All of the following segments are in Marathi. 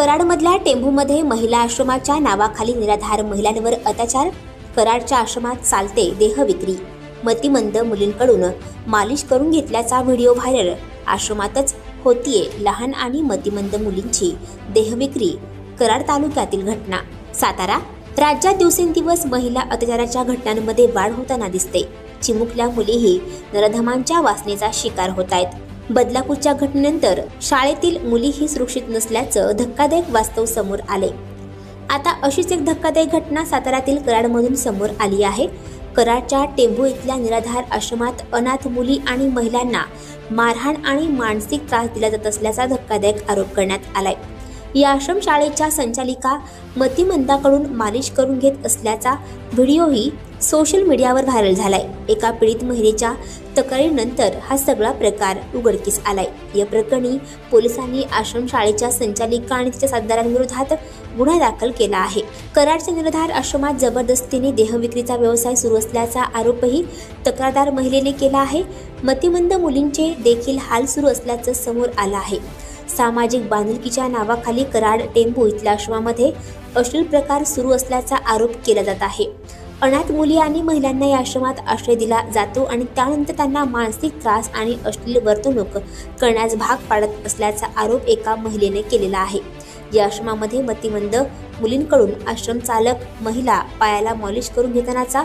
कराडमधल्या टेंभूमध्ये महिला आश्रमाच्या नावाखाली निराधार महिलांवर अत्याचार। कराडच्या आश्रमात चालते देहविक्री। मतिमंद मुलींकडून मालिश करून घेतल्याचा व्हिडिओ व्हायरल। आश्रमातच होतीये लहान आणि मतिमंद मुलींची देहविक्री। कराड तालुक्यातील घटना। सातारा राज्यात दिवसेंदिवस महिला अत्याचाराच्या घटनांमध्ये वाढ होताना दिसते। चिमुकल्या मुलीही नराधमांच्या वासनेचा शिकार होत आहेत। बदलापूरच्या घटनेनंतर शाळेतील मुलीही सुरक्षित नसल्याचं धक्कादायक वास्तव समोर आले। आता अशीच एक धक्कादायक घटना साताऱ्यातील कराडमधून समोर आली आहे। कराडच्या टेंभू इथल्या निराधार आश्रमात अनाथ मुली आणि महिलांना मारहाण आणि मानसिक त्रास दिला जात असल्याचा धक्कादायक आरोप करण्यात आलाय। या आश्रमशाळेच्या संचालिका मतिमंदाकडून मालिश करून घेत असल्याचा व्हिडिओही सोशल मीडियावर व्हायरल झालाय। एका पीडित महिलेच्या तक्रारीनंतर हा सगळा प्रकार उघडकीस आलाय। या प्रकरणी पोलिसांनी आश्रमशाळेच्या संचालिका आणि तिच्या साथीदारांविरोधात गुन्हा दाखल केला आहे। कराडच्या निराधार आश्रमात जबरदस्तीने देहविक्रीचा व्यवसाय सुरू असल्याचा आरोपही तक्रारदार महिलेने केला आहे। मतिमंद मुलींचे देखील हाल सुरू असल्याचं समोर आलं आहे। सामाजिक बांधिलकीच्या नावाखाली कराड टेंभू इथल्या आश्रमामध्ये अश्लील प्रकार सुरू असल्याचा आरोप केला जात आहे। अनाथ मुली आणि महिलांना या आश्रमात आश्रय दिला जातो आणि त्यानंतर त्यांना मानसिक त्रास आणि अश्लील वर्तणूक करण्यास भाग पाडत असल्याचा आरोप एका महिलेने केलेला आहे। या आश्रमामध्ये मतिमंद मुलींकडून आश्रम चालक महिला पायाला मॉलिश करून घेतानाचा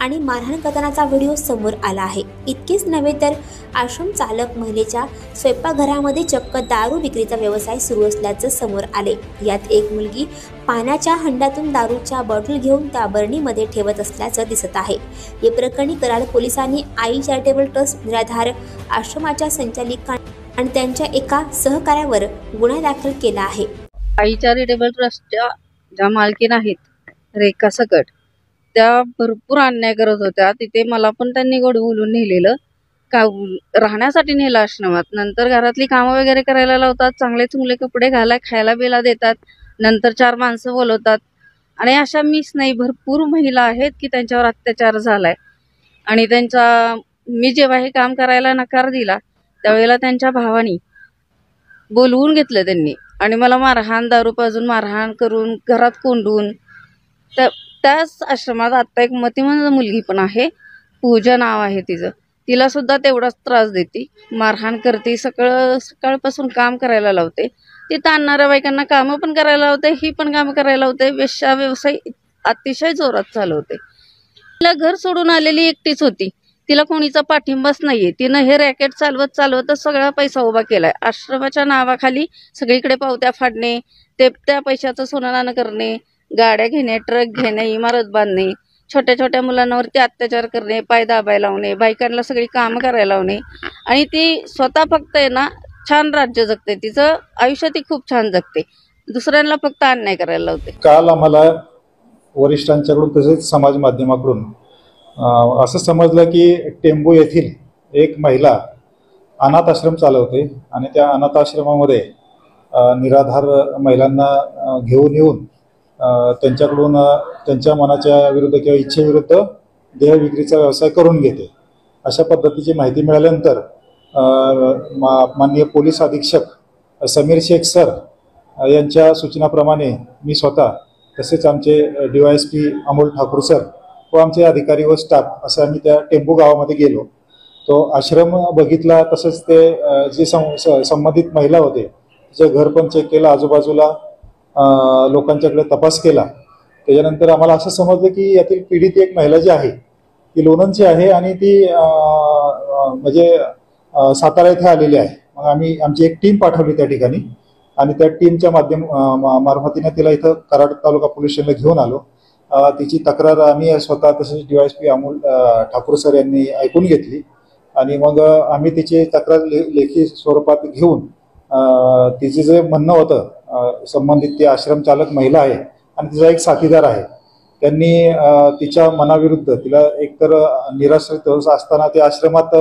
आणि मारहाण करतानाचा व्हिडिओ समोर आला आहे। इतकेच नव्हे तर आश्रम चालक महिलेच्या स्वयंपाकघरामध्ये चक्क दारू विक्रीचा व्यवसाय सुरू असल्याचं समोर आले। यात एक मुलगी पाण्याच्या हंड्यातून दारूच्या बॉटल घेऊन त्या बरणीमध्ये ठेवत असल्याचं दिसत आहे। या प्रकरणी कराड पोलिसांनी आई चॅरिटेबल ट्रस्ट निराधार आश्रमाच्या संचालिका आणि त्यांच्या एका सहकार्यावर गुन्हा दाखल केला आहे। आई चॅरिटेबल ट्रस्टच्या ज्या मालकीण आहेत रेखा सकट, त्या भरपूर अन्याय करत होत्या। तिथे मला पण त्यांनी गोड बोलून नेलेलं, का राहण्यासाठी नेलं आश्रमात। नंतर घरातली कामं वगैरे करायला लावतात, चांगले चुंगले कपडे घाला, खायला बिला देतात, नंतर 4 माणसं बोलवतात। आणि अशा मीच नाही, भरपूर महिला आहेत की त्यांच्यावर अत्याचार झालाय। आणि मी जेव्हा हे काम करायला नकार दिला त्यावेळेला त्यांच्या भावानी बोलवून घेतलं त्यांनी आणि मला मारहाण, दारू पाजून मारहाण करून घरात कोंडून। त्याच आश्रमात आता एक मतिमंद मुलगी पण आहे, पूजा नाव आहे तिचं, तिला सुद्धा तेवढाच त्रास देते, मारहाण करते, सकाळपासून काम करायला लावते। ती ताणणाऱ्या बायकांना कामं पण करायला लावते, ही पण कामं करायला लावते। वेश्या व्यवसाय अतिशय जोरात चालवते। तिला घर सोडून आलेली एकटीच होती, तिला कोणीचा पाठिंबाच नाहीये। तिनं हे रॅकेट चालवत सगळा पैसा उभा केलाय। आश्रमाच्या नावाखाली सगळीकडे पावत्या फाडणे, त्या पैशाचं सोनं करणे, गाड्या घेणे, ट्रक घेणे, इमारत बांधणे, छोट्या छोट्या मुलांवरती अत्याचार करणे, पाय दाबायला लावणे, बायकांना सगळी कामं करायला लावणे। आणि ती स्वतः फक्त आहे ना छान राज्य जगते, तिचं आयुष्य ती खूप छान जगते, दुसऱ्यांना फक्त अन्याय करायला लावते। काल आम्हाला वरिष्ठांच्याकडून तसेच समाज माध्यमाकडून असं समजलं की टेंभू येथील एक महिला अनाथ आश्रम चालवते आणि त्या अनाथ आश्रमामध्ये निराधार महिलांना घेऊन येऊन त्यांच्याकडून त्यांच्या मनाच्या विरुद्ध किंवा इच्छेविरुद्ध देहविक्रीचा व्यवसाय करून घेते। अशा पद्धतीची माहिती मिळाल्यानंतर माननीय पोलीस अधीक्षक समीर शेख सर यांच्या सूचनाप्रमाणे मी स्वतः तसेच आमचे DYSP अमोल ठाकूर सर व आमचे अधिकारी व स्टाफ असं आम्ही त्या टेंभू गावामध्ये गेलो। तो आश्रम बघितला, तसंच ते जे संबंधित महिला होते तिचं घर पण चेक केलं, आजूबाजूला लोकांच्याकडे तपास केला। त्याच्यानंतर आम्हाला असं समजलं की यातील पीडित एक महिला जी आहे ती लोणंदची आहे आणि ती म्हणजे सातारा येथे आलेली आहे। मग आम्ही आमची एक टीम पाठवली त्या ठिकाणी आणि त्या टीमच्या मार्फतीने तिला इथं कराड तालुका पोलीस स्टेशनला घेऊन आलो। तिची तक्रार आम्ही स्वतः तसेच DYSP अमोल ठाकूर सर यांनी ऐकून घेतली आणि मग आम्ही तिची तक्रार लेखी स्वरूपात घेऊन तिचे जे म्हणणं होतं, संबंधित ती आश्रम चालक महिला आहे आणि तिचा एक साथीदार आहे, त्यांनी तिच्या मनाविरुद्ध तिला एकतर निराश्रित असताना त्या आश्रमात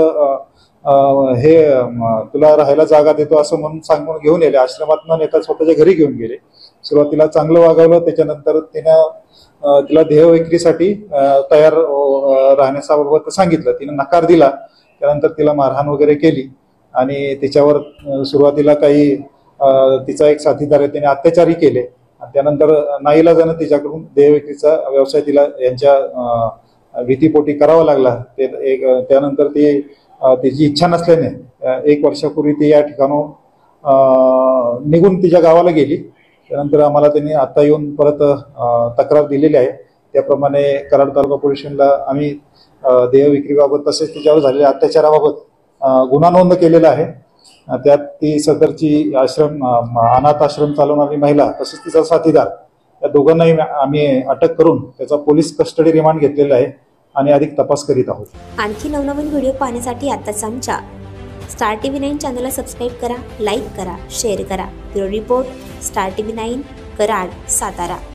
तुला राहायला जागा देतो असं म्हणून सांगून घेऊन गेले। आश्रमात न नेता स्वतःच्या घरी घेऊन गेले। सुरुवातीला चांगलं वागवलं, त्याच्यानंतर तिला देहविक्रीसाठी तयार राहण्याबाबत सांगितलं, तिने नकार दिला। त्यानंतर तिला मारहाण वगैरे केली आणि तिच्यावर सुरुवातीला काही तिचा एक साथीदार आहे, त्याने अत्याचारही केले. त्यानंतर नाईलाजानं तिच्याकडून देहविक्रीचा व्यवसाय तिला यांच्या भीतीपोटी करावा लागला. त्यानंतर तिची इच्छा नसल्याने 1 वर्षापूर्वी ती या ठिकाणाहून निघून तिच्या गावाला गेली. त्यानंतर आम्हाला त्यांनी आता येऊन परत तक्रार दिलेली आहे. त्याप्रमाणे कराड तालुका पोलीस स्टेशनला आम्ही देहविक्रीबाबत तसेच तिच्यावर झालेल्या अत्याचाराबाबत गुन्हा नोंद केलेला आहे. त्यात ती सदरची अनाथ आश्रम चालवणारी महिला तसेच तिचा साथीदार या दोघांनाही आम्ही अटक करून त्याचा पोलीस कस्टडी रिमांड घेतलेला आहे आणि अधिक तपास करीत आहोत. आणखी नवनवीन व्हिडिओ पाहण्यासाठी आताच आमच्या स्टार TV9 चॅनलला सबस्क्राईब करा, लाईक करा, शेअर करा. Bureau report, star TV9, Karad, Satara.